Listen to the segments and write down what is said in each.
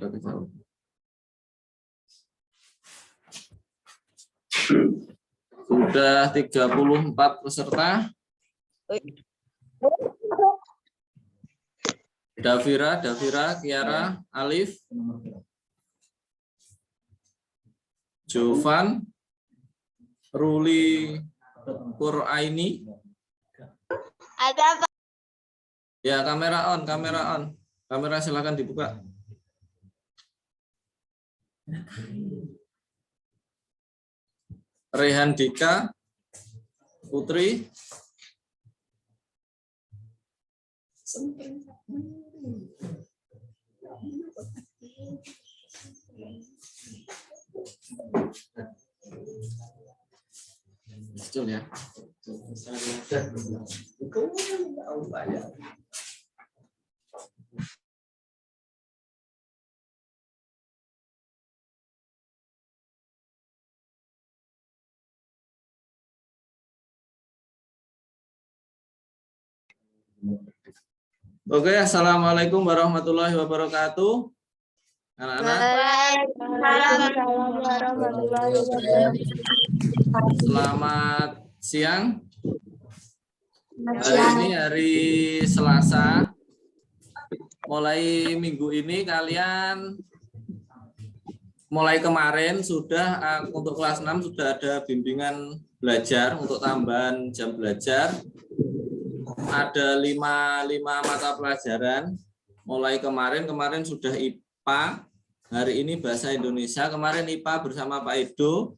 pakai jawab. Sudah 34 peserta. Davira, Kiara, Alif, Jovan, Ruli, Quraini. Ada Pak. Ya, kamera on. Kamera silakan dibuka. Rehan Dika, Putri. Betul ya. Oke, assalamualaikum warahmatullahi wabarakatuh. Anak-anak. Waalaikumsalam warahmatullahi wabarakatuh. Selamat siang. Hari ini hari Selasa. Mulai minggu ini kalian mulai kemarin sudah untuk kelas 6 sudah ada bimbingan belajar untuk tambahan jam belajar. Ada 5 mata pelajaran. Mulai kemarin sudah IPA. Hari ini bahasa Indonesia. Kemarin IPA bersama Pak Edo.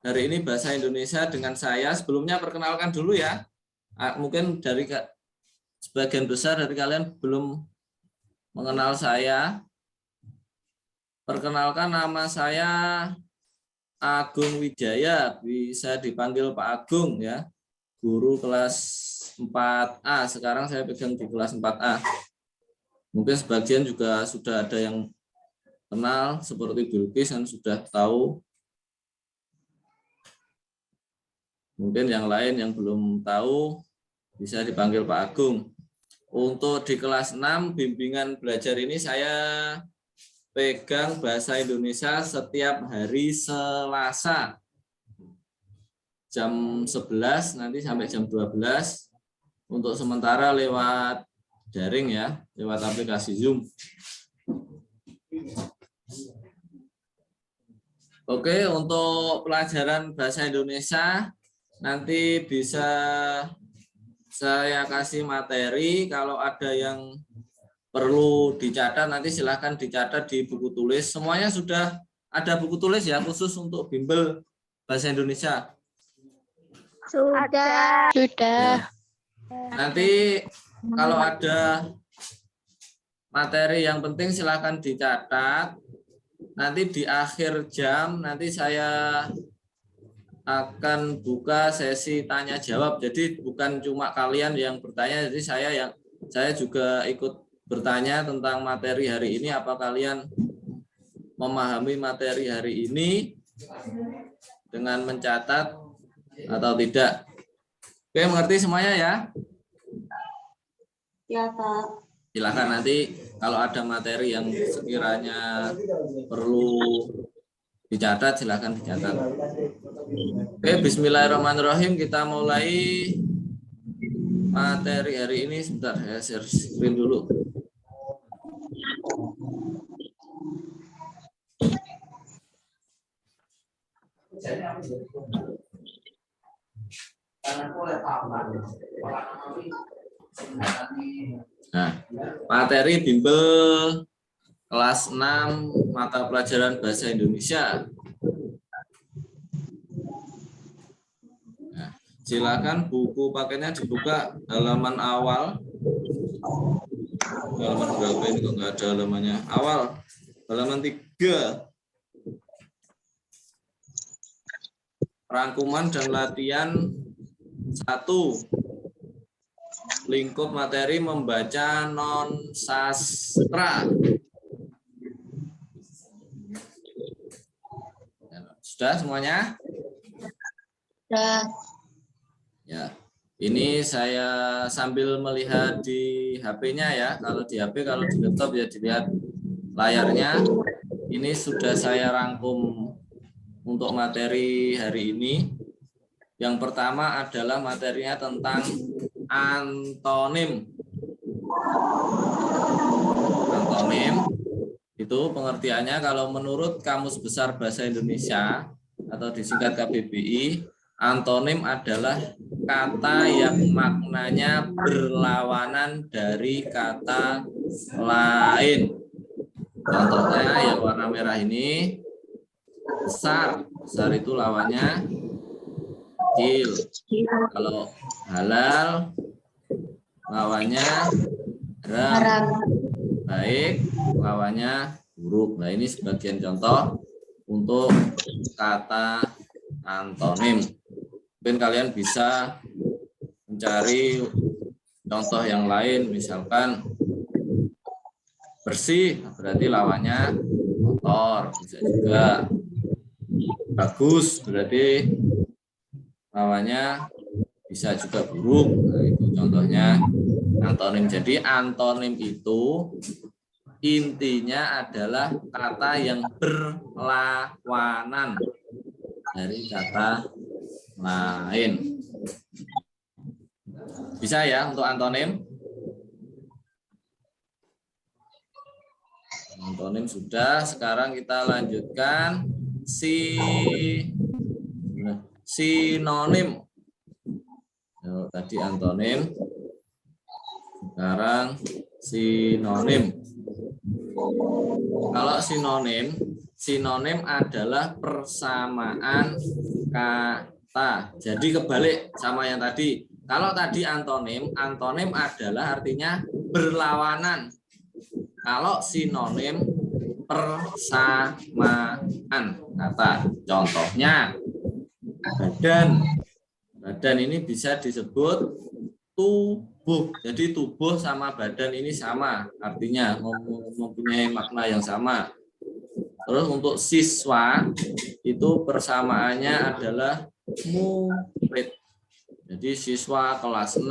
Hari ini bahasa Indonesia dengan saya. Sebelumnya perkenalkan dulu ya. Mungkin dari sebagian besar dari kalian belum mengenal saya. Perkenalkan, nama saya Agung Wijaya. Bisa dipanggil Pak Agung ya. Guru kelas 4A. Sekarang saya pegang di kelas 4A. Mungkin sebagian juga sudah ada yang kenal seperti Bilqis dan sudah tahu. Mungkin yang lain yang belum tahu bisa dipanggil Pak Agung. Untuk di kelas 6 bimbingan belajar ini saya pegang bahasa Indonesia setiap hari Selasa. Jam 11 nanti sampai jam 12. Untuk sementara lewat daring ya, lewat aplikasi Zoom. Oke, untuk pelajaran bahasa Indonesia nanti bisa saya kasih materi. Kalau ada yang perlu dicatat nanti silahkan dicatat di buku tulis. Semuanya sudah ada buku tulis ya khusus untuk bimbel bahasa Indonesia. Sudah. Ya. Nanti kalau ada materi yang penting silahkan dicatat. Nanti di akhir jam nanti saya akan buka sesi tanya jawab. Jadi bukan cuma kalian yang bertanya, jadi saya juga ikut bertanya tentang materi hari ini. Apa kalian memahami materi hari ini dengan mencatat atau tidak? Oke, mengerti semuanya ya? Ya, Pak. Silakan nanti kalau ada materi yang sekiranya perlu dicatat, silakan dicatat. Oke, bismillahirrahmanirrahim. Kita mulai materi hari ini. Sebentar, saya share screen dulu. Nah, materi bimbel kelas 6 mata pelajaran bahasa Indonesia. Nah, silakan buku pakainya dibuka halaman awal. Halaman berapa ini kok nggak ada halamannya? Awal, halaman 3. Rangkuman dan latihan 1. Lingkup materi membaca non sastra. Sudah semuanya? Sudah. Ya. Ini saya sambil melihat di HP-nya ya. Kalau di HP, kalau di laptop ya dilihat layarnya. Ini sudah saya rangkum untuk materi hari ini. Yang pertama adalah materinya tentang antonim. Antonim itu pengertiannya kalau menurut Kamus Besar Bahasa Indonesia atau disingkat KBBI, antonim adalah kata yang maknanya berlawanan dari kata lain. Contohnya yang warna merah ini, besar. Besar itu lawannya kecil. Kalau halal lawannya haram. Baik lawannya buruk. Nah, ini sebagian contoh untuk kata antonim. Mungkin kalian bisa mencari contoh yang lain, misalkan bersih berarti lawannya kotor, bisa juga. Bagus berarti lawannya bisa juga buruk. Nah, itu contohnya antonim. Jadi antonim itu intinya adalah kata yang berlawanan dari kata lain. Bisa ya untuk antonim? Antonim sudah. Sekarang kita lanjutkan sinonim. Tadi antonim. Sekarang sinonim. Kalau sinonim adalah persamaan kata. Jadi kebalik sama yang tadi. Kalau tadi antonim adalah artinya berlawanan. Kalau sinonim persamaan kata. Contohnya badan. Badan ini bisa disebut tubuh. Jadi tubuh sama badan ini sama, artinya mempunyai makna yang sama. Terus untuk siswa itu persamaannya adalah murid. Jadi siswa kelas 6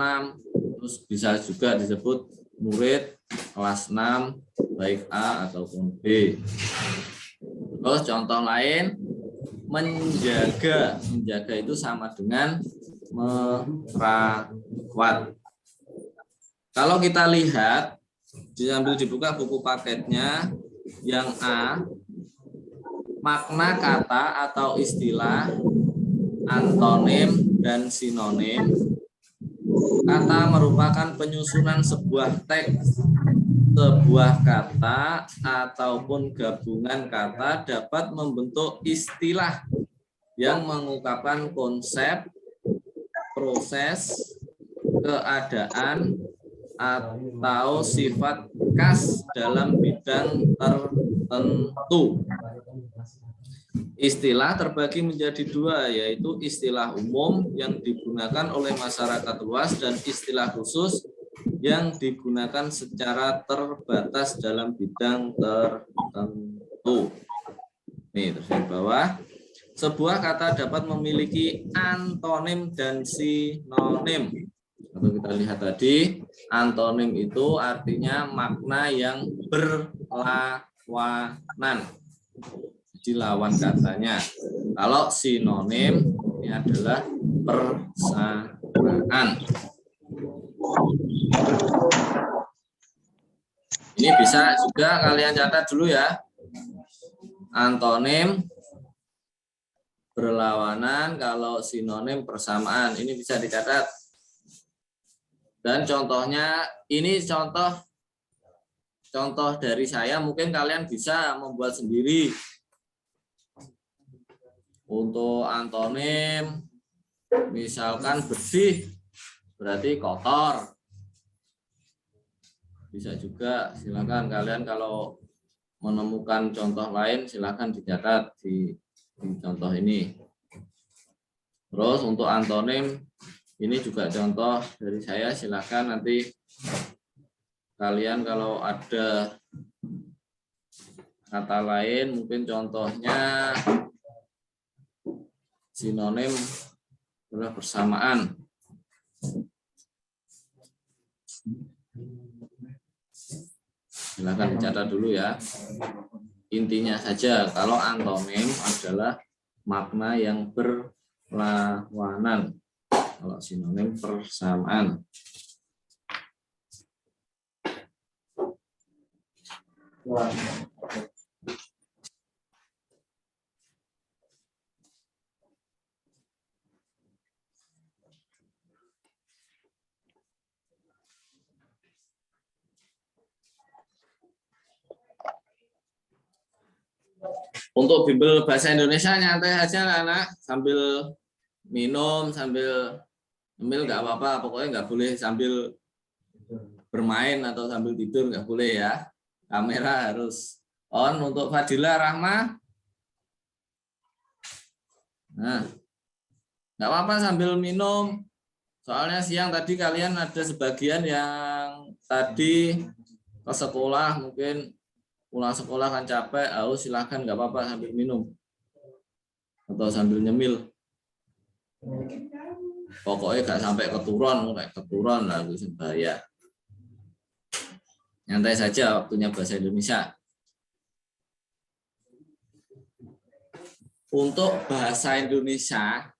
terus bisa juga disebut murid kelas 6 baik A ataupun B. Terus contoh lain, menjaga. Menjaga itu sama dengan merawat. Kalau kita lihat, diambil dibuka buku paketnya, yang A, makna kata atau istilah, antonim dan sinonim. Kata merupakan penyusunan sebuah teks. Sebuah kata ataupun gabungan kata dapat membentuk istilah yang mengungkapkan konsep, proses, keadaan, atau sifat khas dalam bidang tertentu. Istilah terbagi menjadi dua, yaitu istilah umum yang digunakan oleh masyarakat luas dan istilah khusus yang digunakan secara terbatas dalam bidang tertentu. Nih, terus di bawah. Sebuah kata dapat memiliki antonim dan sinonim. Kalau kita lihat tadi, antonim itu artinya makna yang berlawanan. Jadi lawan katanya. Kalau sinonim ini adalah persamaan. Ini bisa juga kalian catat dulu ya. Antonim berlawanan, kalau sinonim persamaan. Ini bisa dicatat. Dan contohnya, ini contoh dari saya, mungkin kalian bisa membuat sendiri. Untuk antonim, misalkan bersih, berarti kotor. Bisa juga, silakan kalian kalau menemukan contoh lain, silakan dicatat di contoh ini. Terus untuk antonim, ini juga contoh dari saya, silakan nanti kalian kalau ada kata lain, mungkin contohnya sinonim adalah persamaan. Silakan dicatat dulu ya. Intinya saja, kalau antonim adalah makna yang berlawanan. Kalau sinonim persamaan. Untuk bimbel bahasa Indonesia nyantai aja anak, sambil minum, sambil nyemil nggak apa-apa, pokoknya nggak boleh sambil bermain atau sambil tidur, nggak boleh ya. Kamera harus on. Untuk Fadila Rahma, nah nggak apa-apa sambil minum, soalnya siang tadi kalian ada sebagian yang tadi ke sekolah, mungkin pulang sekolah kan capek, silahkan nggak apa-apa sambil minum atau sambil nyemil. Pokoknya nggak sampai keturun, kayak keturun lah itu bahaya. Nyantai saja waktunya bahasa Indonesia. Untuk bahasa Indonesia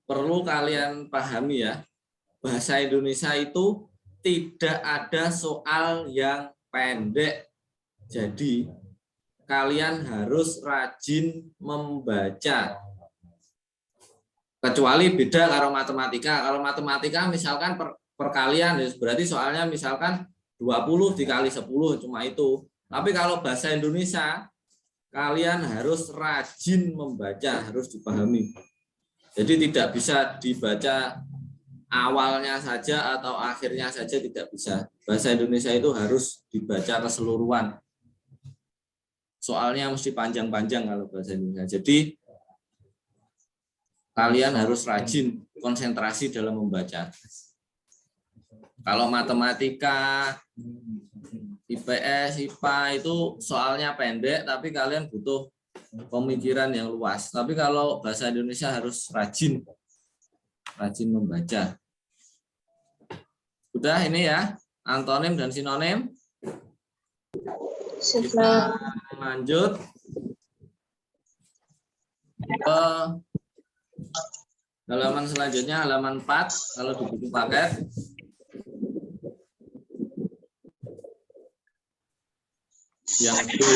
perlu kalian pahami ya, bahasa Indonesia itu tidak ada soal yang pendek. Jadi kalian harus rajin membaca. Kecuali beda kalau matematika. Kalau matematika misalkan perkalian, berarti soalnya misalkan 20 dikali 10 cuma itu. Tapi kalau bahasa Indonesia kalian harus rajin membaca, harus dipahami. Jadi tidak bisa dibaca awalnya saja atau akhirnya saja, tidak bisa. Bahasa Indonesia itu harus dibaca keseluruhan. Soalnya mesti panjang-panjang kalau bahasa Indonesia. Jadi kalian harus rajin konsentrasi dalam membaca. Kalau matematika, IPS, IPA itu soalnya pendek, tapi kalian butuh pemikiran yang luas. Tapi kalau bahasa Indonesia harus rajin membaca. Udah ini ya, antonim dan sinonim. Kita lanjut ke halaman selanjutnya, halaman 4 kalau di buku paket. Yang itu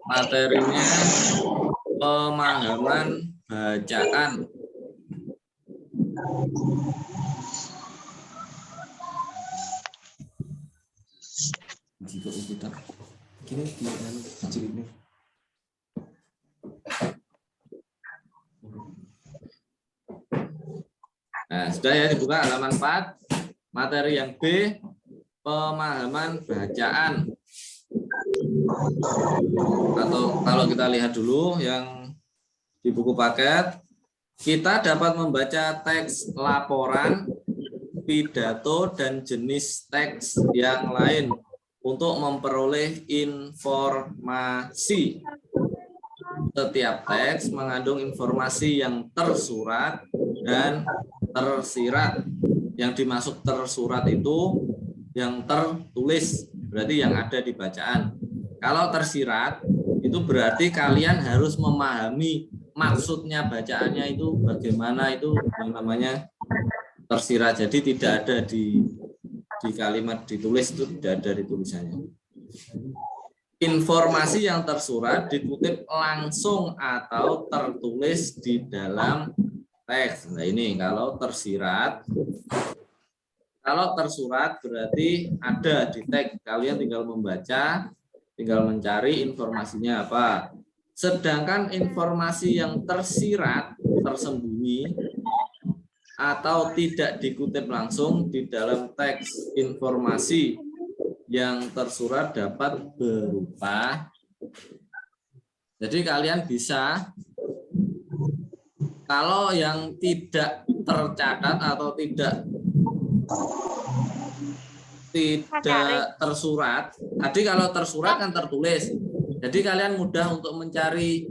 materinya pemahaman bacaan. Jika kita ini kecil ini. Nah, sudah ya, dibuka halaman 4. Materi yang B, pemahaman bacaan. Atau kalau kita lihat dulu yang di buku paket, kita dapat membaca teks laporan, pidato, dan jenis teks yang lain untuk memperoleh informasi. Setiap teks mengandung informasi yang tersurat dan tersirat. Yang dimaksud tersurat itu yang tertulis, berarti yang ada di bacaan. Kalau tersirat itu berarti kalian harus memahami maksudnya bacaannya itu bagaimana, itu yang namanya tersirat. Jadi tidak ada di kalimat ditulis, itu tidak ada di tulisannya. Informasi yang tersurat dikutip langsung atau tertulis di dalam teks. Nah ini kalau tersirat. Kalau tersurat berarti ada di teks. Kalian tinggal membaca, tinggal mencari informasinya apa. Sedangkan informasi yang tersirat, tersembunyi, atau tidak dikutip langsung di dalam teks, informasi yang tersurat dapat berupa. Jadi kalian bisa, kalau yang tidak tercatat atau tidak tersurat, tadi kalau tersurat kan tertulis. Jadi kalian mudah untuk mencari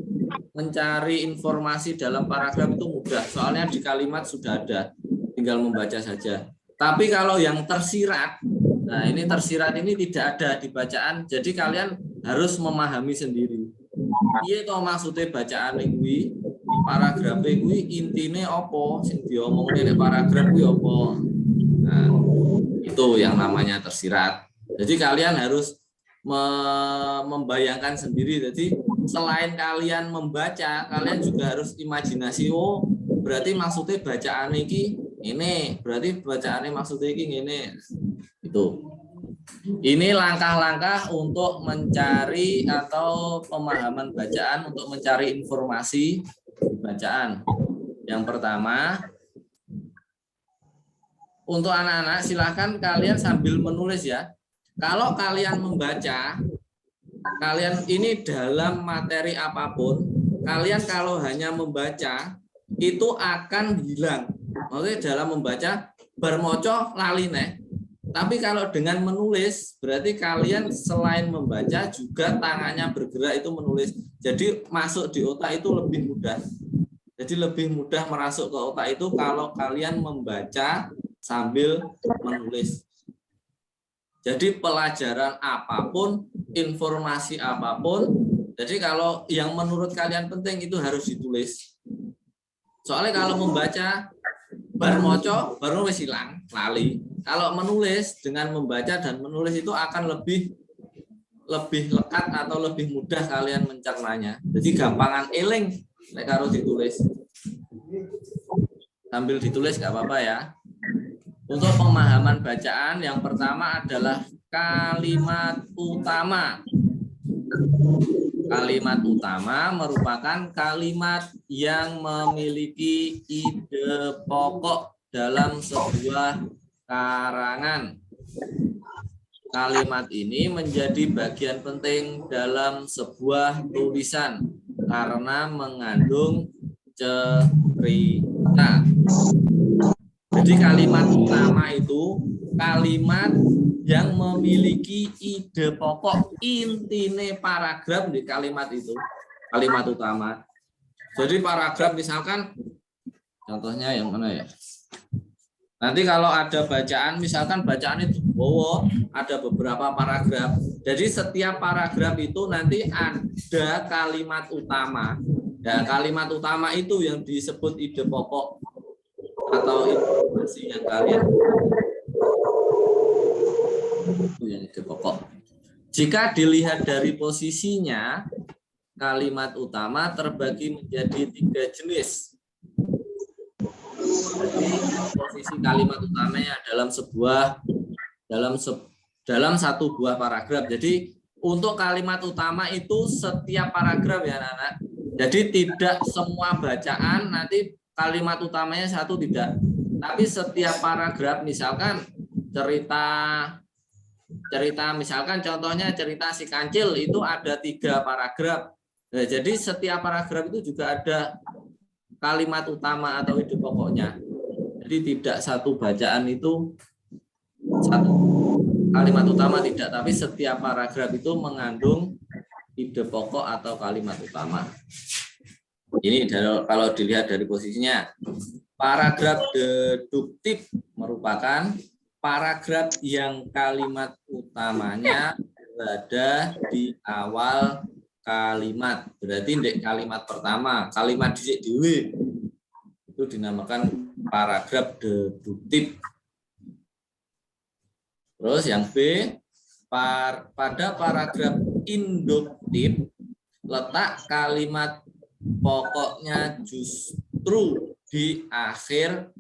informasi dalam paragraf itu mudah. Soalnya di kalimat sudah ada, tinggal membaca saja. Tapi kalau yang tersirat, Nah, ini tersirat ini tidak ada di bacaan, jadi kalian harus memahami sendiri. Iya toh maksudnya bacaan kuwi, paragraf kuwi intine apa sing diomongke nek paragraf kuwi apa. Nah, itu yang namanya tersirat. Jadi kalian harus membayangkan sendiri. Jadi selain kalian membaca, kalian juga harus imajinasi. Oh, berarti maksudnya bacaan ini, berarti bacaannya maksudnya ini. Itu. Ini langkah-langkah untuk mencari atau pemahaman bacaan, untuk mencari informasi bacaan. Yang pertama, untuk anak-anak silahkan kalian sambil menulis ya. Kalau kalian membaca, kalian ini dalam materi apapun, kalian kalau hanya membaca itu akan hilang. Maksudnya dalam membaca bermoco lali nih. Tapi kalau dengan menulis berarti kalian selain membaca juga tangannya bergerak itu menulis. Jadi masuk di otak itu lebih mudah. Jadi lebih mudah merasuk ke otak itu kalau kalian membaca sambil menulis. Jadi pelajaran apapun, informasi apapun, jadi kalau yang menurut kalian penting itu harus ditulis. Soalnya kalau membaca barmoco baru wis hilang, lali. Kalau menulis dengan membaca dan menulis itu akan lebih lekat atau lebih mudah kalian mencernanya. Jadi gampangan eling nek karo ditulis. Sambil ditulis nggak apa-apa ya. Untuk pemahaman bacaan yang pertama adalah kalimat utama. Kalimat utama merupakan kalimat yang memiliki ide pokok dalam sebuah karangan. Kalimat ini menjadi bagian penting dalam sebuah tulisan karena mengandung cerita. Jadi kalimat utama itu kalimat yang memiliki ide pokok, intine paragraf di kalimat itu, kalimat utama. Jadi paragraf misalkan, contohnya yang mana ya? Nanti kalau ada bacaan, misalkan bacaan itu ada beberapa paragraf. Jadi setiap paragraf itu nanti ada kalimat utama. Dan kalimat utama itu yang disebut ide pokok atau informasi yang kalian itu yang ide pokok. Jika dilihat dari posisinya, kalimat utama terbagi menjadi 3 jenis. Jadi posisi kalimat utamanya dalam satu buah paragraf. Jadi untuk kalimat utama itu setiap paragraf ya anak-anak. Jadi tidak semua bacaan nanti kalimat utamanya satu, tidak. Tapi setiap paragraf, misalkan cerita misalkan contohnya cerita si kancil itu ada 3 paragraf. Nah, jadi setiap paragraf itu juga ada kalimat utama atau ide pokoknya. Jadi tidak satu bacaan itu satu kalimat utama, tidak, tapi setiap paragraf itu mengandung ide pokok atau kalimat utama. Ini kalau dilihat dari posisinya. Paragraf deduktif merupakan paragraf yang kalimat utamanya berada di awal kalimat. Berarti di kalimat pertama, kalimat dhisik dhewe itu dinamakan paragraf deduktif. Terus yang B, pada paragraf induktif letak kalimat pokoknya justru di akhir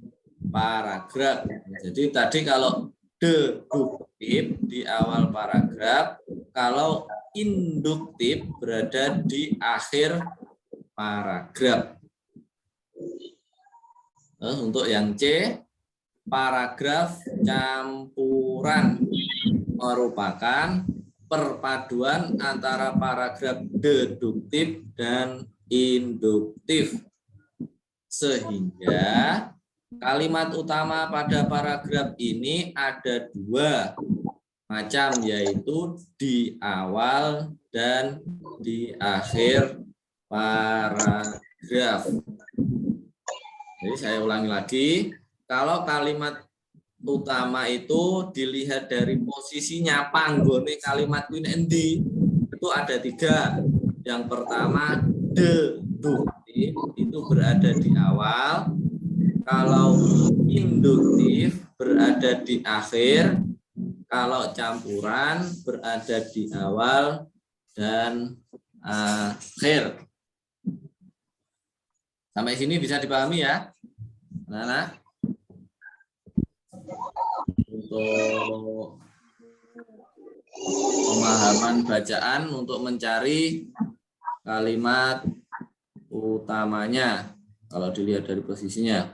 paragraf. Jadi tadi kalau deduktif di awal paragraf, kalau induktif berada di akhir paragraf. Untuk yang C, paragraf campuran merupakan perpaduan antara paragraf deduktif dan induktif. Sehingga kalimat utama pada paragraf ini ada 2 macam, yaitu di awal dan di akhir paragraf. Jadi saya ulangi lagi, kalau kalimat utama itu dilihat dari posisinya panggone kalimat kuwi endi. Itu ada 3. Yang pertama deduktif itu berada di awal. Kalau induktif berada di akhir. Kalau campuran berada di awal dan akhir. Sampai sini bisa dipahami ya, Nana? Untuk pemahaman bacaan untuk mencari kalimat utamanya kalau dilihat dari posisinya.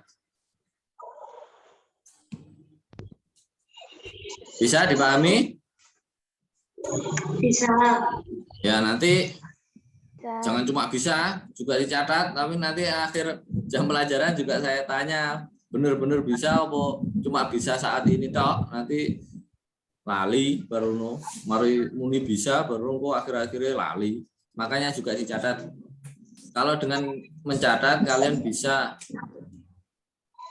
Bisa dipahami? Bisa. Ya, nanti jangan cuma bisa, juga dicatat, tapi nanti akhir jam pelajaran juga saya tanya, benar-benar bisa apa cuma bisa saat ini tok, nanti lali baru mari muni bisa baru kok akhir-akhirnya lali. Makanya juga dicatat. Kalau dengan mencatat kalian bisa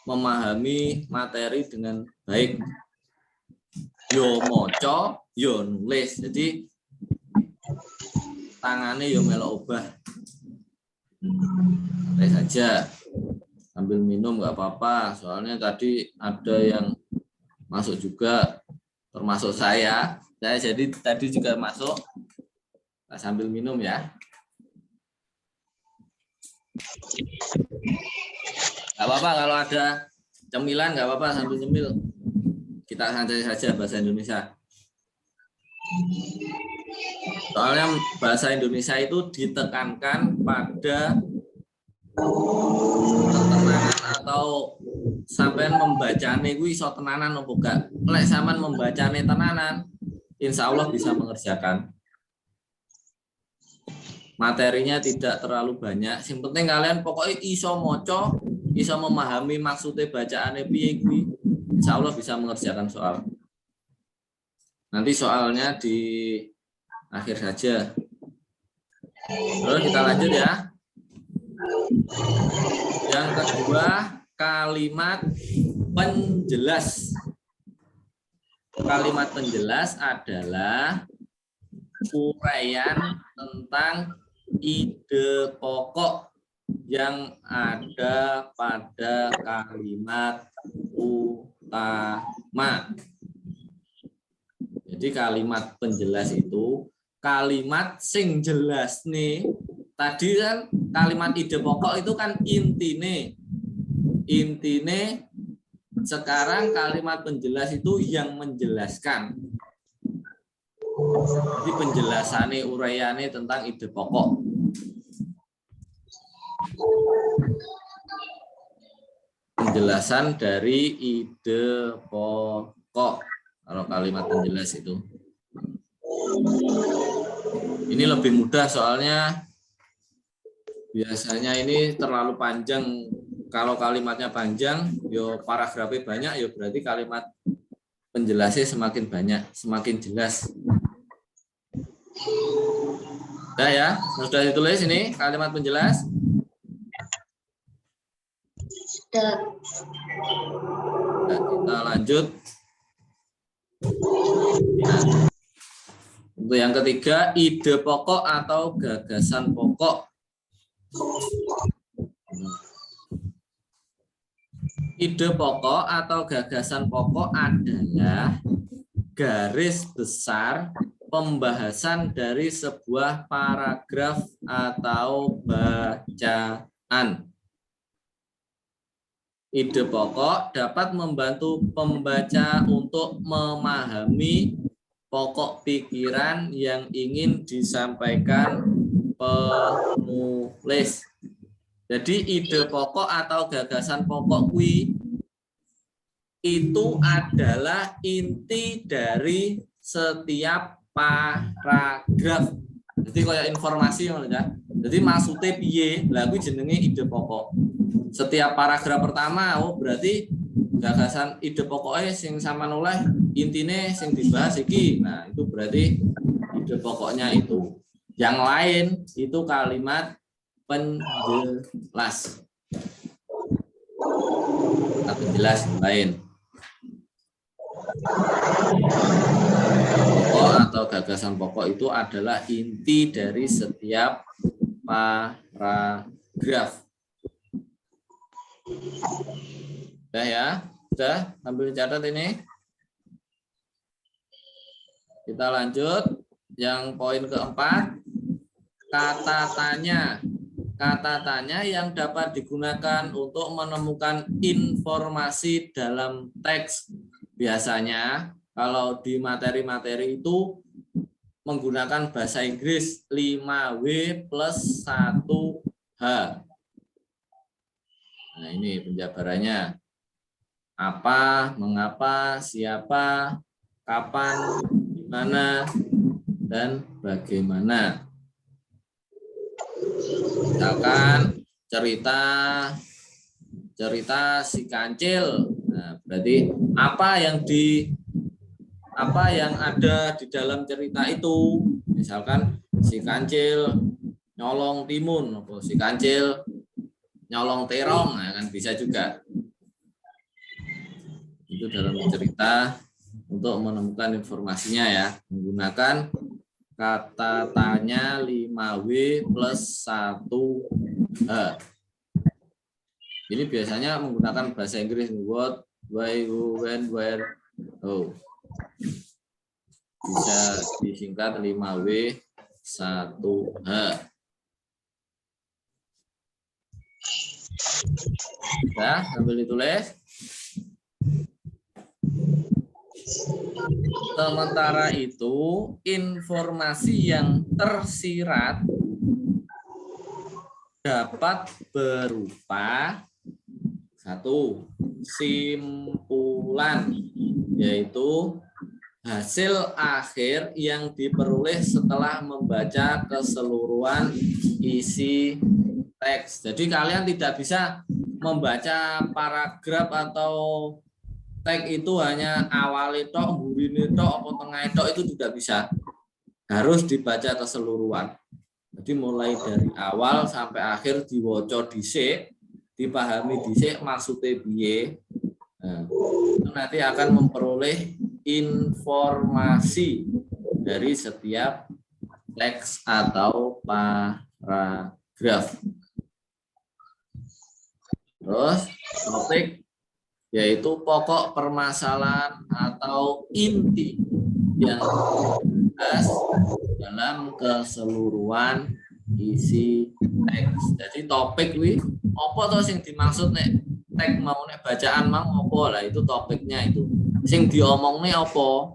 memahami materi dengan baik. Yo moco, yo nulis. Jadi tangannya yo melok obah. Santai saja. Sambil minum nggak apa-apa. Soalnya tadi ada yang masuk juga, termasuk saya. Saya jadi tadi juga masuk. Nah, sambil minum ya. Nggak apa-apa kalau ada cemilan, nggak apa-apa sambil nyemil. Kita santai saja bahasa Indonesia. Soalnya bahasa Indonesia itu ditekankan pada ketenangan atau sampean membacane kuwi iso tenanan opo gak. Lek sampean membacane tenanan, insya Allah bisa mengerjakan. Materinya tidak terlalu banyak, yang penting kalian pokoknya iso moco, iso memahami maksudnya bacaannya piye kuwi. Insya Allah bisa mengerjakan soal. Nanti soalnya di akhir saja. Terus kita lanjut ya. Yang kedua, kalimat penjelas. Kalimat penjelas adalah uraian tentang ide pokok yang ada pada kalimat utama. Jadi kalimat penjelas itu kalimat sing jelas nih. Tadi kan kalimat ide pokok itu kan intine. Sekarang kalimat penjelas itu yang menjelaskan. Jadi penjelasannya uraiannya tentang ide pokok. Penjelasan dari ide pokok. Kalau kalimat penjelas itu. Ini lebih mudah soalnya biasanya ini terlalu panjang. Kalau kalimatnya panjang, yo paragrafnya banyak, yo berarti kalimat penjelasnya semakin banyak, semakin jelas. Sudah ya, sudah ditulis ini kalimat penjelas. Sudah. Nah, kita lanjut. Nah, untuk yang ketiga, ide pokok atau gagasan pokok. Ide pokok atau gagasan pokok adalah garis besar pembahasan dari sebuah paragraf atau bacaan. Ide pokok dapat membantu pembaca untuk memahami pokok pikiran yang ingin disampaikan penulis. Jadi ide pokok atau gagasan pokok kuwi itu adalah inti dari setiap paragraf. Jadi kayak informasi ya. Jadi maksudnya piye? Lah kuwi jenenge ide pokok. Setiap paragraf pertama berarti gagasan ide pokoknya sing sama oleh intine sing dibahas iki. Nah, itu berarti ide pokoknya itu. Yang lain itu kalimat penjelas. Penjelas lain. Pokok atau gagasan pokok itu adalah inti dari setiap paragraf. Sudah ya? Sudah? Ambil catat ini. Kita lanjut. Yang poin keempat, kata tanya. Kata tanya yang dapat digunakan untuk menemukan informasi dalam teks. Biasanya kalau di materi-materi itu menggunakan bahasa Inggris 5W plus 1H. Nah, ini penjabarannya. Apa, mengapa, siapa, kapan, di mana, dan bagaimana. Misalkan cerita si kancil. Nah, berarti apa yang ada di dalam cerita itu. Misalkan si kancil nyolong timun, atau si kancil nyolong terong, nah, kan bisa juga. Itu dalam cerita untuk menemukan informasinya ya, menggunakan kata tanya 5W plus 1H. Ini biasanya menggunakan bahasa Inggris, what, why, who, when, where, how. Bisa disingkat 5W 1H. Nah, sambil ditulis. Sementara itu, informasi yang tersirat dapat berupa satu, simpulan, yaitu hasil akhir yang diperoleh setelah membaca keseluruhan isi teks. Jadi kalian tidak bisa membaca paragraf atau teks itu hanya awal itu, burine itu, apa tengah itu tidak bisa. Harus dibaca keseluruhan. Jadi mulai dari awal sampai akhir diwoco dhisik, dipahami dhisik maksudnya piye. Nah, itu nanti akan memperoleh informasi dari setiap teks atau paragraf. Terus topik yaitu pokok permasalahan atau inti yang dibahas dalam keseluruhan isi teks. Jadi topik wi apa tuh sing dimaksud nek teks mau nek bacaan mau apa lah, itu topiknya itu. Sing diomongne apa?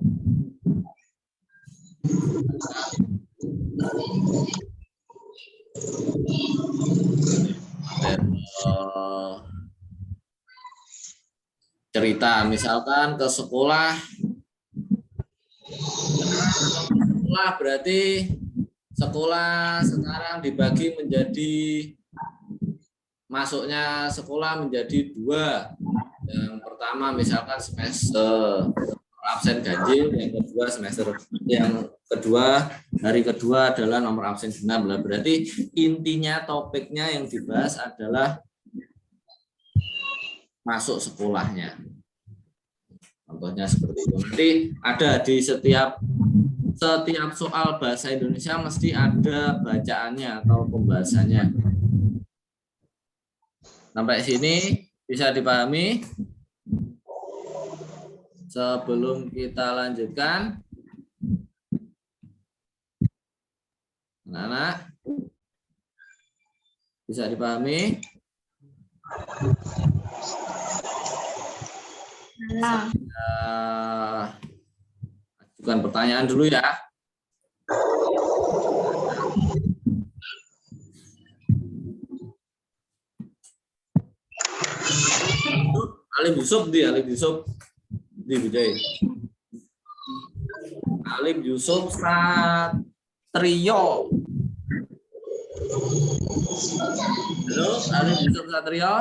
Cerita misalkan ke sekolah berarti sekolah sekarang dibagi menjadi, masuknya sekolah menjadi 2. Yang pertama misalkan semester absen ganjil, yang kedua hari kedua adalah nomor absen genap. Berarti intinya topiknya yang dibahas adalah masuk sekolahnya. Contohnya seperti itu. Nanti ada di setiap soal bahasa Indonesia mesti ada bacaannya atau pembahasannya. Sampai sini bisa dipahami? Sebelum kita lanjutkan, anak-anak bisa dipahami? Ajukan pertanyaan dulu ya. Alim Yusuf di Bidai. Alim Yusuf Satrio. Halo, Alim Yusuf Satrio.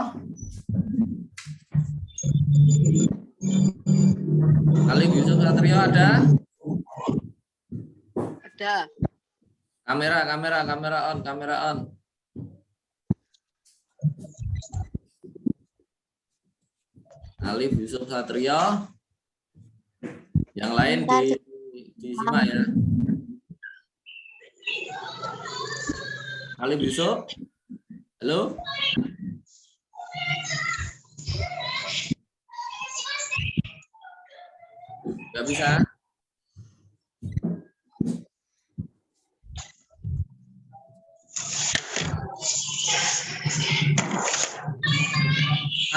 Alim Yusuf Satrio ada? Ada. Kamera on. Alim Yusuf Satrio. Yang lain disimak ya. Alim Yusuf. Halo. Nggak bisa.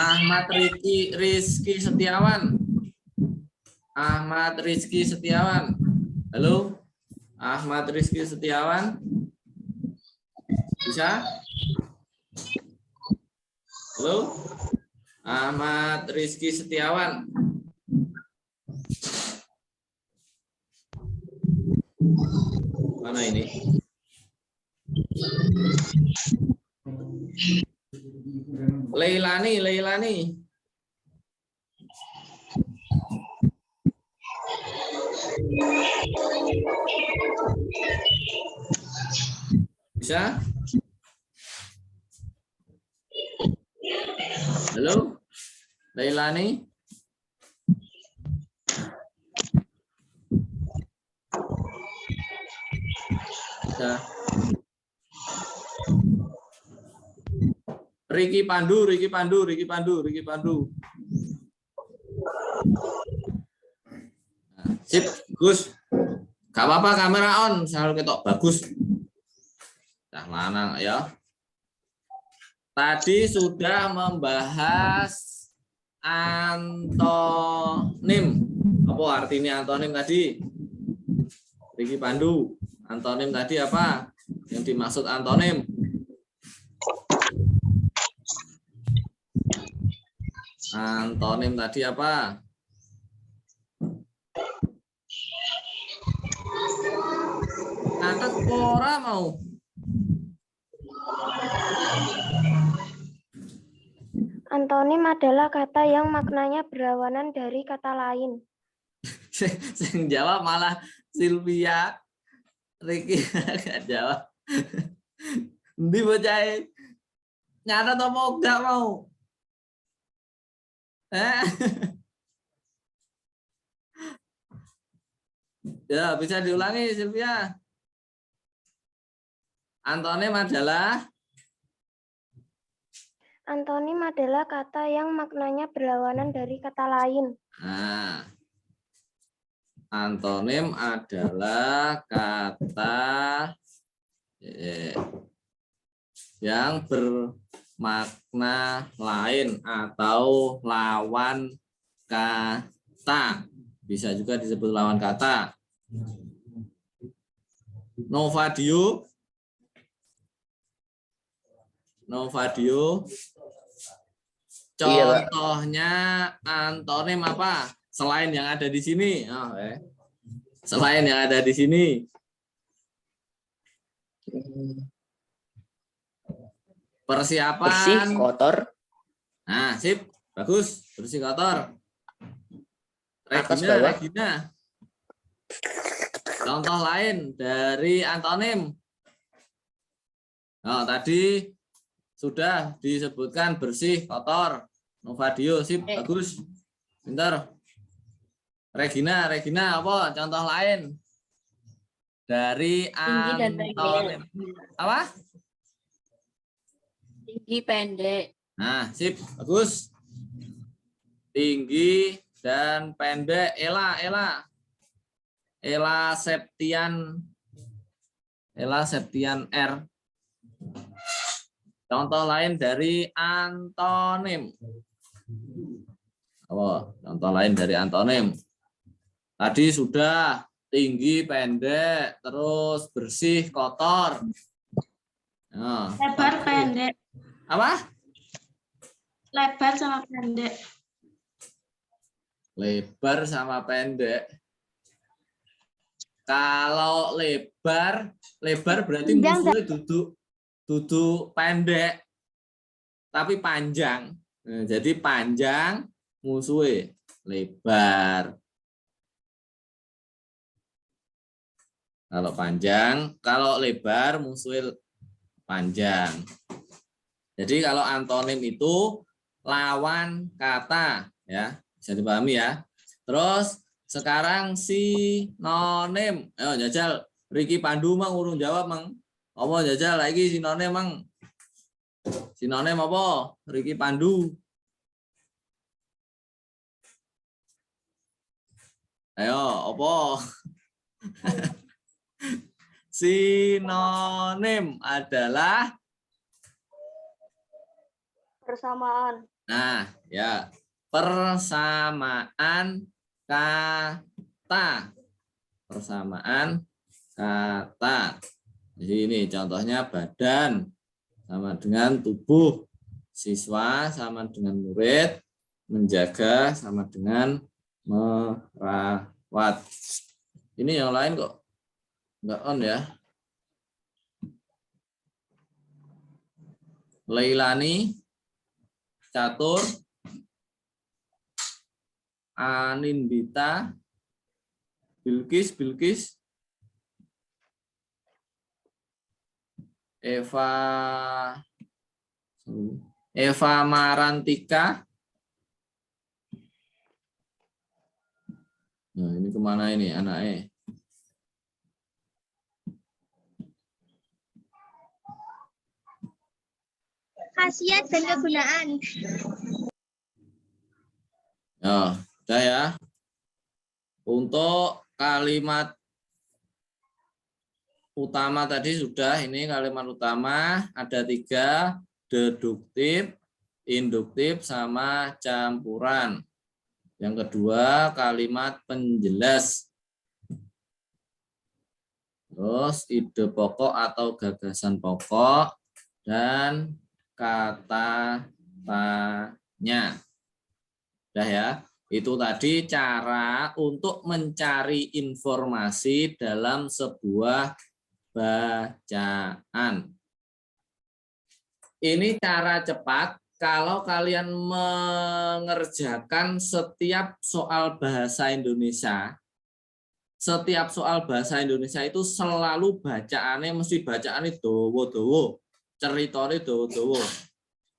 Ahmad Rizky Setiawan. Ahmad Rizky Setiawan. Halo. Ahmad Rizky Setiawan. Bisa? Halo. Ahmad Rizky Setiawan. Mana ini? Leilani. Bisa? Halo? Leilani? Bisa? Riki Pandu. Sip, Gus. Gak apa-apa, kamera on, selalu ketok bagus. Nah, mana ya? Tadi sudah membahas antonim. Apa artinya antonim tadi? Riki Pandu. Antonim tadi apa? Yang dimaksud antonim? Antonim tadi apa? Atas pora mau. Antonim adalah kata yang maknanya berlawanan dari kata lain. Yang jawab malah Sylvia. Riki nggak jawab. Ndi bocah nyata atau mau nggak mau? Ya, bisa diulangi Sylvia. Antonim adalah kata yang maknanya berlawanan dari kata lain. Nah, antonim adalah kata yang bermakna lain atau lawan kata. Bisa juga disebut lawan kata. Novadio. Contohnya antonim apa? Selain yang ada di sini. Selain yang ada di sini. Persiapan. Bersih, kotor. Nah, sip. Bagus. Bersih, kotor. Regina. Contoh lain dari antonim. Nah, tadi sudah disebutkan bersih, kotor. Novadio, sip, bagus. Pintar. Regina, apa contoh lain dari antonim? Apa? Tinggi, pendek. Nah, sip, bagus. Tinggi dan pendek. Ella Septian R. Contoh lain dari antonim. Contoh lain dari antonim. Tadi sudah tinggi, pendek, terus bersih, kotor. Nah, Lebar, pendek. Apa? Lebar sama pendek. Lebar sama pendek. Kalau lebar berarti musuhnya duduk pendek tapi panjang. Nah, jadi panjang musuhnya lebar. Kalau panjang, kalau lebar musuhnya panjang. Jadi kalau antonim itu lawan kata, ya bisa dipahami ya. Terus Sekarang sinonim. Ayo jajal. Riki Pandu mang urung jawab mang. Apa jajal lagi sinonim mang? Sinonim apa? Riki Pandu. Ayo, apa? Sinonim adalah Persamaan. nah, ya. Persamaan kata. Persamaan kata. Jadi ini contohnya badan sama dengan tubuh, siswa sama dengan murid, menjaga sama dengan merawat. Ini yang lain kok nggak on ya. Leilani, Catur, Anindita, Bilkis, Eva Marantika. Nah, ini kemana ini anaknya? Khasiat dan kegunaan. Oh, udah ya. Untuk kalimat utama tadi sudah, ini kalimat utama ada 3, deduktif, induktif, sama campuran. Yang kedua kalimat penjelas. Terus ide pokok atau gagasan pokok dan kata-katanya. Udah ya. Itu tadi cara untuk mencari informasi dalam sebuah bacaan. Ini cara cepat kalau kalian mengerjakan setiap soal bahasa Indonesia. Setiap soal bahasa Indonesia itu selalu bacaannya mesti bacaannya dowo-dowo, ceritanya dowo-dowo.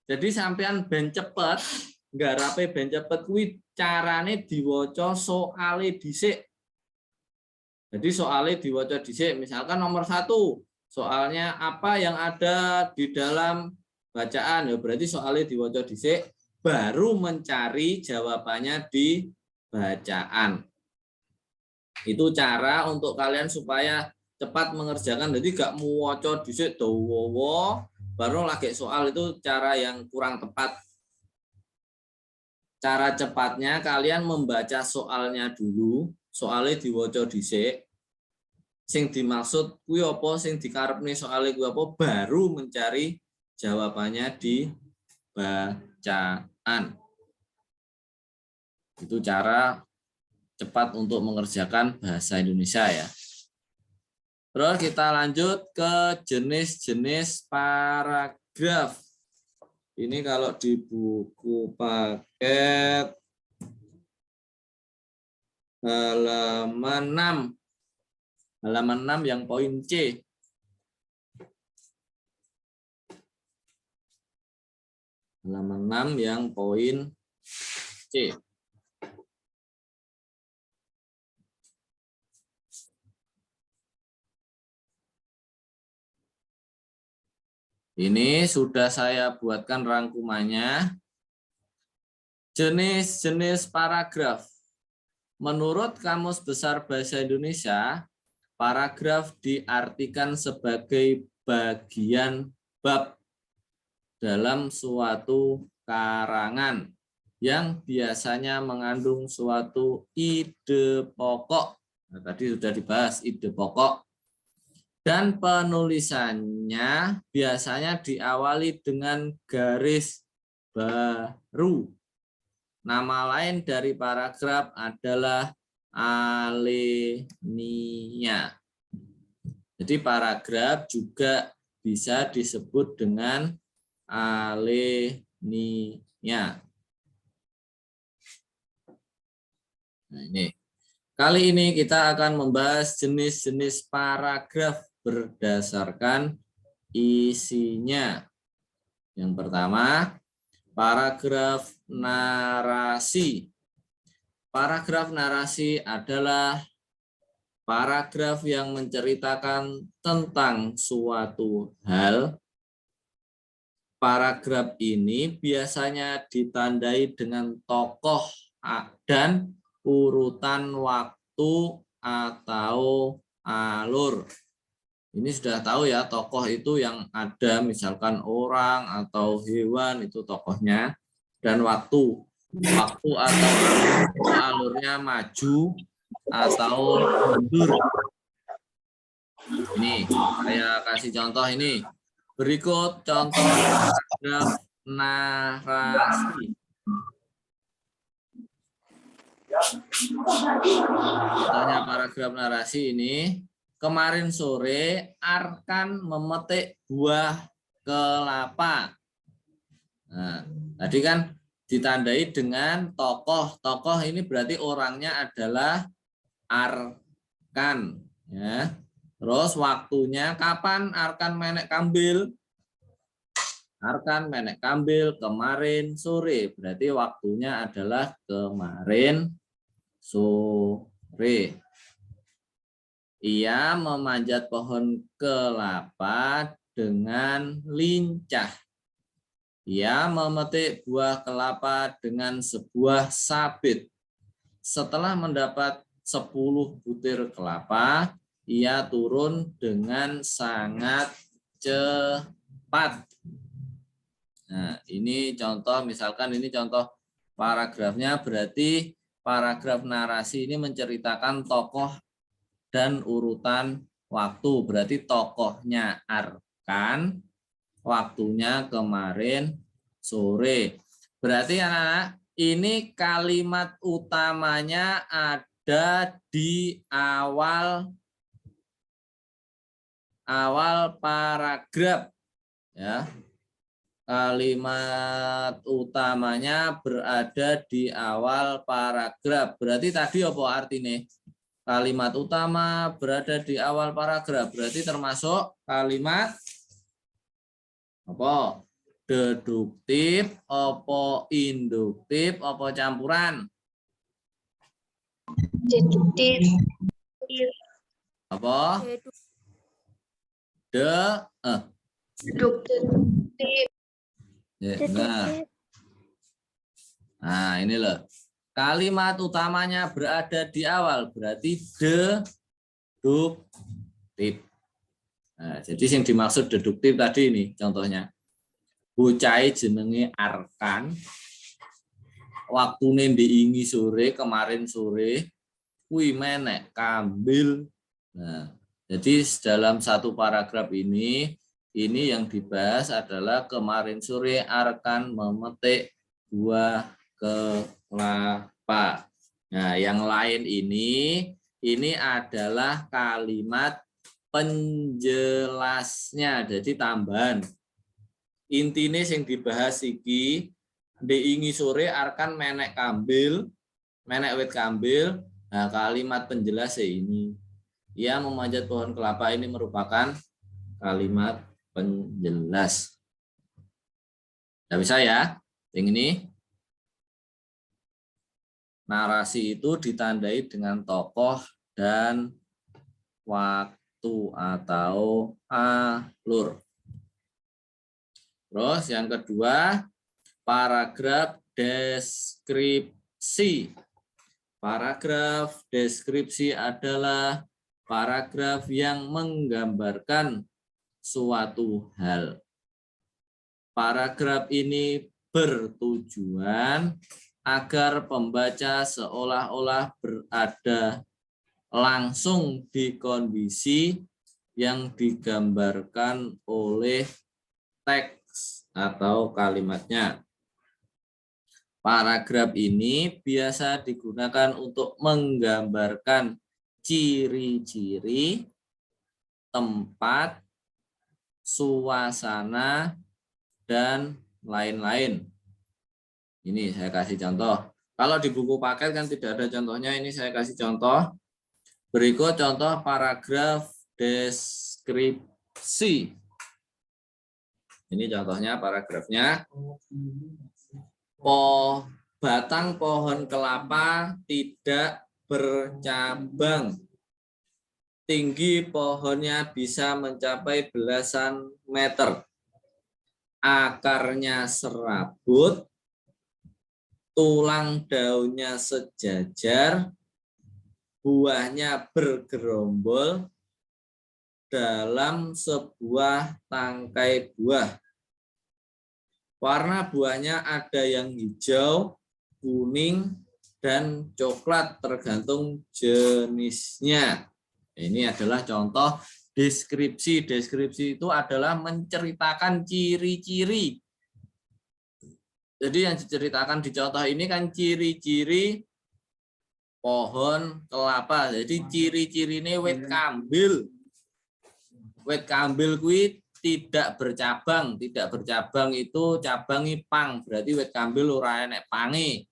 Jadi sampean ben cepet, ngarape ben cepet kuwi carane diwaca soale dhisik. Jadi soalnya diwaca dhisik, misalkan nomor 1, soalnya apa yang ada di dalam bacaan, ya berarti soalnya diwaca dhisik, baru mencari jawabannya di bacaan. Itu cara untuk kalian supaya cepat mengerjakan, jadi gak muwaca dhisik dawa baru lagi soal, itu cara yang kurang tepat. Cara cepatnya kalian membaca soalnya dulu, soalnya diwaca dhisik, sing dimaksud kuwi apa, sing dikarepne soalnya kuwi apa, baru mencari jawabannya di bacaan. Itu cara cepat untuk mengerjakan bahasa Indonesia ya. Terus kita lanjut ke jenis-jenis paragraf. Ini kalau di buku paket halaman 6. Halaman 6 yang poin C. Halaman 6 yang poin C. Ini sudah saya buatkan rangkumannya. Jenis-jenis paragraf. Menurut Kamus Besar Bahasa Indonesia, paragraf diartikan sebagai bagian bab dalam suatu karangan yang biasanya mengandung suatu ide pokok. Nah, tadi sudah dibahas ide pokok. Dan penulisannya biasanya diawali dengan garis baru. Nama lain dari paragraf adalah alinea. Jadi paragraf juga bisa disebut dengan alinea. Nah, ini. Kali ini kita akan membahas jenis-jenis paragraf berdasarkan isinya. Yang pertama, paragraf narasi. Paragraf narasi adalah paragraf yang menceritakan tentang suatu hal. Paragraf ini biasanya ditandai dengan tokoh dan urutan waktu atau alur. Ini sudah tahu ya, tokoh itu yang ada misalkan orang atau hewan itu tokohnya, dan waktu atau alurnya maju atau mundur. Ini saya kasih contoh ini. Berikut contoh paragraf narasi. Contohnya paragraf narasi ini. Kemarin sore Arkan memetik buah kelapa. Nah, tadi kan ditandai dengan tokoh. Tokoh ini berarti orangnya adalah Arkan. Ya. Terus waktunya kapan Arkan menek kambil? Arkan menek kambil kemarin sore. Berarti waktunya adalah kemarin sore. Ia memanjat pohon kelapa dengan lincah. Ia memetik buah kelapa dengan sebuah sabit. Setelah mendapat 10 butir kelapa, ia turun dengan sangat cepat. Nah, ini contoh, misalkan ini contoh paragrafnya, berarti paragraf narasi ini menceritakan tokoh dan urutan waktu. Berarti tokohnya Arkan, waktunya kemarin sore. Berarti anak-anak, ini kalimat utamanya ada di awal paragraf, ya. Kalimat utamanya berada di awal paragraf. Berarti tadi apa artinya? Kalimat utama berada di awal paragraf. Berarti termasuk kalimat apa? Deduktif, apa induktif, apa campuran? Deduktif. Apa? Deduktif. Ya, nah, ini loh. Kalimat utamanya berada di awal, berarti deduktif. Nah, jadi yang dimaksud deduktif tadi ini contohnya. Bocah jenenge Arkan. Waktune diingi sore, kemarin sore, kuwi menek kambil. Nah, jadi dalam satu paragraf ini yang dibahas adalah kemarin sore Arkan memetik buah kelapa. Nah, yang lain ini adalah kalimat penjelasnya, jadi tambahan. Intinya yang dibahas iki, diingi sore Arkan menek kambil, menek wit kambil. Nah, kalimat penjelas ini. Ia memanjat pohon kelapa ini merupakan kalimat penjelas. Tidak bisa ya? Yang ini narasi itu ditandai dengan tokoh dan waktu atau alur. Terus yang kedua, paragraf deskripsi. Paragraf deskripsi adalah paragraf yang menggambarkan suatu hal. Paragraf ini bertujuan agar pembaca seolah-olah berada langsung di kondisi yang digambarkan oleh teks atau kalimatnya. Paragraf ini biasa digunakan untuk menggambarkan ciri-ciri, tempat, suasana, dan lain-lain. Ini saya kasih contoh. Kalau di buku paket kan tidak ada contohnya, ini saya kasih contoh. Berikut contoh paragraf deskripsi. Ini contohnya paragrafnya. batang pohon kelapa tidak bercabang. Tinggi pohonnya bisa mencapai belasan meter. Akarnya serabut, tulang daunnya sejajar, buahnya bergerombol dalam sebuah tangkai buah. Warna buahnya ada yang hijau, kuning, dan coklat tergantung jenisnya. Ini adalah contoh deskripsi. Deskripsi itu adalah menceritakan ciri-ciri. Jadi yang diceritakan di contoh ini kan ciri-ciri pohon kelapa. Jadi ciri-ciri ini wit kambil. Wit kambil kuwi tidak bercabang. Tidak bercabang itu cabangi pang. Berarti wit kambil ora enek pange.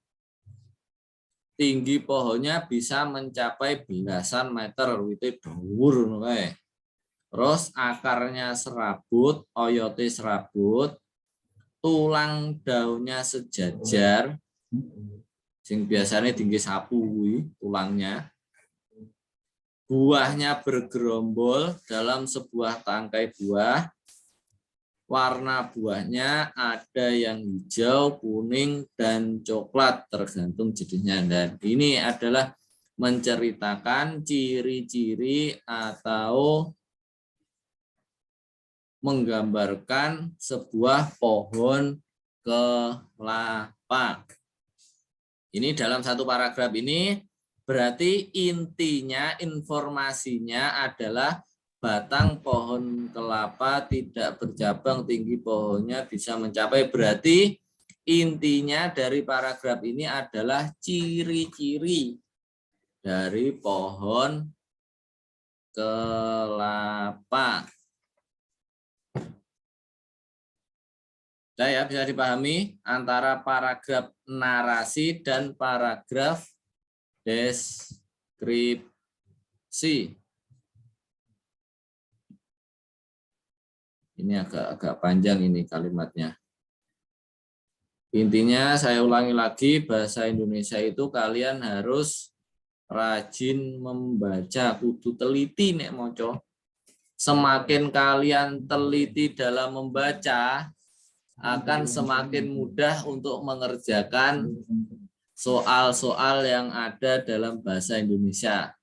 Tinggi pohonnya bisa mencapai belasan meter. Wite dhuwur ngono kae. Terus akarnya serabut, oyote serabut. Tulang daunnya sejajar. Sing biasanya tinggi sapu kuwi tulangnya. Buahnya bergerombol dalam sebuah tangkai buah. Warna buahnya ada yang hijau, kuning, dan coklat tergantung jenisnya. Dan ini adalah menceritakan ciri-ciri atau menggambarkan sebuah pohon kelapa. Ini dalam satu paragraf ini berarti intinya informasinya adalah batang pohon kelapa tidak bercabang, tinggi pohonnya bisa mencapai. Berarti intinya dari paragraf ini adalah ciri-ciri dari pohon kelapa. Ya, bisa dipahami antara paragraf narasi dan paragraf deskripsi. Ini agak panjang ini kalimatnya. Intinya saya ulangi lagi, bahasa Indonesia itu kalian harus rajin membaca, kudu teliti nek moco. Semakin kalian teliti dalam membaca, akan semakin mudah untuk mengerjakan soal-soal yang ada dalam bahasa Indonesia.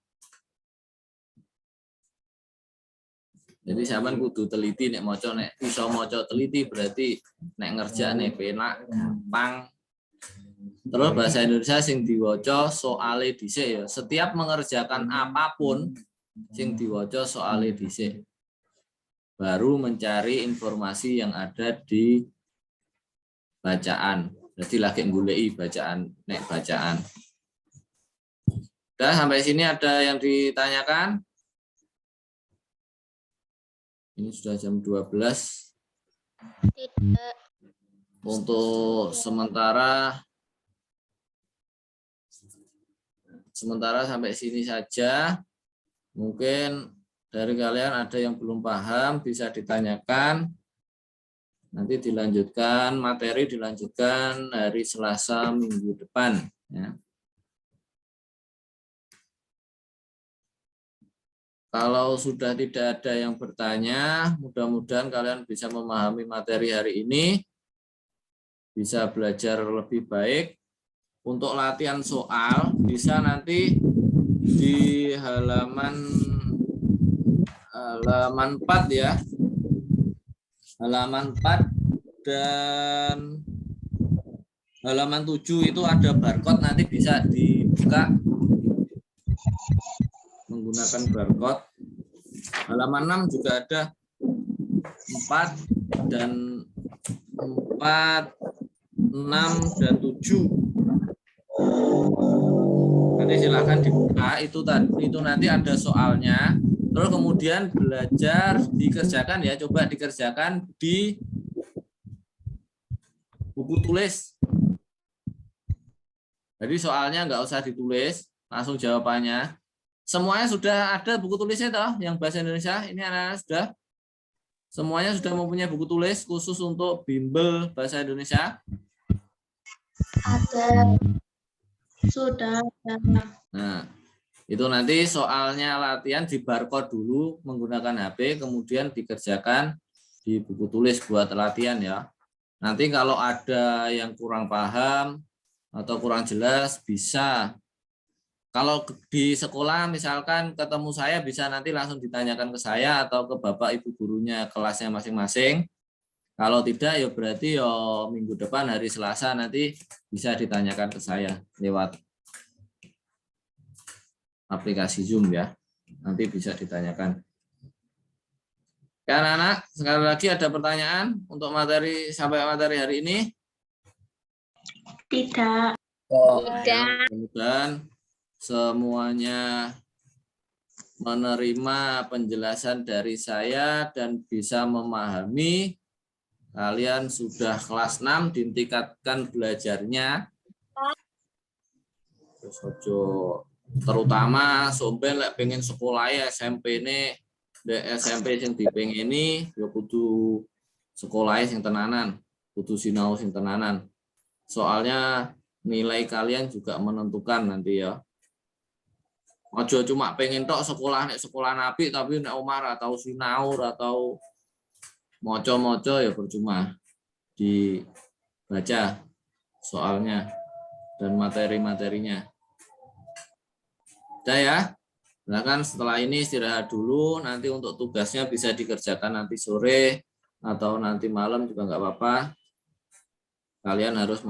Jadi sampean kudu teliti nek maca, nek iso maca teliti berarti nek ngerjakne penak, gampang. Terus bahasa Indonesia sing diwaca soale dhisik ya. Setiap mengerjakan apapun sing diwaca soale dhisik. Baru mencari informasi yang ada di bacaan. Jadi lagi nggoleki bacaan, nek bacaan. Udah sampai sini ada yang ditanyakan? Ini sudah jam 12. Tidak. Untuk sementara sampai sini saja. Mungkin dari kalian ada yang belum paham bisa ditanyakan. Nanti dilanjutkan, materi dilanjutkan hari Selasa minggu depan. Ya. Kalau sudah tidak ada yang bertanya, mudah-mudahan kalian bisa memahami materi hari ini, bisa belajar lebih baik. Untuk latihan soal, bisa nanti di halaman 4 ya. Halaman 4 dan halaman 7 itu ada barcode, nanti bisa dibuka menggunakan barcode. Halaman 6 juga ada 4 dan 4, 6 dan 7. Nanti silakan dibuka, itu nanti ada soalnya. Terus kemudian belajar dikerjakan ya, coba dikerjakan di buku tulis. Jadi soalnya nggak usah ditulis, langsung jawabannya. Semuanya sudah ada buku tulisnya toh, yang bahasa Indonesia ini anak-anak sudah. Semuanya sudah mempunyai buku tulis khusus untuk bimbel bahasa Indonesia. Ada. Sudah. Nah, itu nanti soalnya latihan di barcode dulu menggunakan HP, kemudian dikerjakan di buku tulis buat latihan ya. Nanti kalau ada yang kurang paham atau kurang jelas bisa. Kalau di sekolah misalkan ketemu saya bisa nanti langsung ditanyakan ke saya atau ke Bapak Ibu gurunya kelasnya masing-masing. Kalau tidak ya berarti ya minggu depan hari Selasa nanti bisa ditanyakan ke saya lewat aplikasi Zoom ya. Nanti bisa ditanyakan. Ya anak-anak, sekali lagi ada pertanyaan untuk materi sampai materi hari ini? Tidak. Mudah-mudahan semuanya menerima penjelasan dari saya dan bisa memahami. Kalian sudah kelas 6 ditingkatkan belajarnya. Terutama sampai lek pengen sekolah ya SMP ini, SMP yang dipengini ya kudu sekolah yang tenanan, kudu sinau sing tenanan. Soalnya nilai kalian juga menentukan nanti ya. Ojo cuma pengen tok sekolah nabi tapi nek omah atau sinau atau moco-moco ya percuma. Dibaca soalnya dan materi-materinya. Udah ya. Silakan setelah ini istirahat dulu, nanti untuk tugasnya bisa dikerjakan nanti sore atau nanti malam juga nggak apa-apa. Kalian harus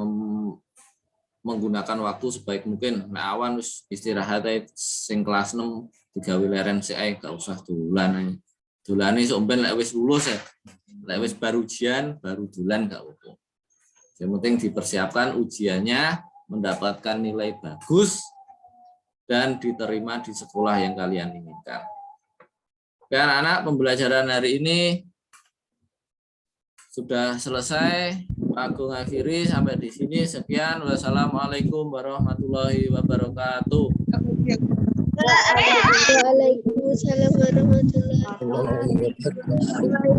menggunakan waktu sebaik mungkin. Nah, awan istirahat sing kelas 6 digawe leren sik ae gak usah dolan ae. Dolane sampean lek wis lulus ya. Lek wis baru ujian, baru dolan gak apa-apa. Yang penting dipersiapkan ujiannya, mendapatkan nilai bagus dan diterima di sekolah yang kalian inginkan. Oke anak-anak, pembelajaran hari ini sudah selesai. Aku ngakhiri sampai di sini. Sekian. Wassalamualaikum warahmatullahi wabarakatuh. Waalaikumsalam warahmatullahi wabarakatuh.